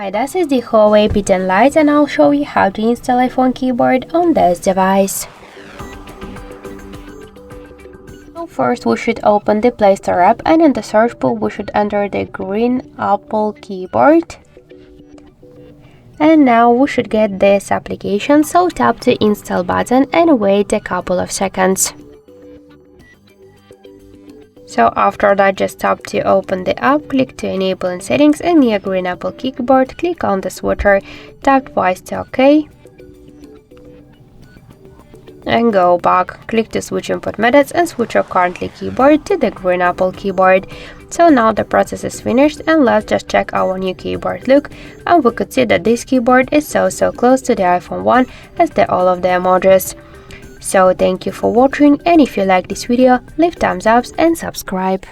Hi, this is the HUAWEI P10 Lite and I'll show you how to install iPhone keyboard on this device. So first we should open the Play Store app and in the search bar we should enter the green Apple keyboard. And now we should get this application, so tap the install button and wait a couple of seconds. So after that, just tap to open the app, click to enable in settings and near green Apple keyboard, click on the switcher, tap twice to OK. And go back, click to switch input methods and switch your currently keyboard to the green Apple keyboard. So now the process is finished and let's just check our new keyboard look, and we could see that this keyboard is so close to the iPhone 1 as all of the emojis. So thank you for watching, and if you like this video, leave thumbs up and subscribe.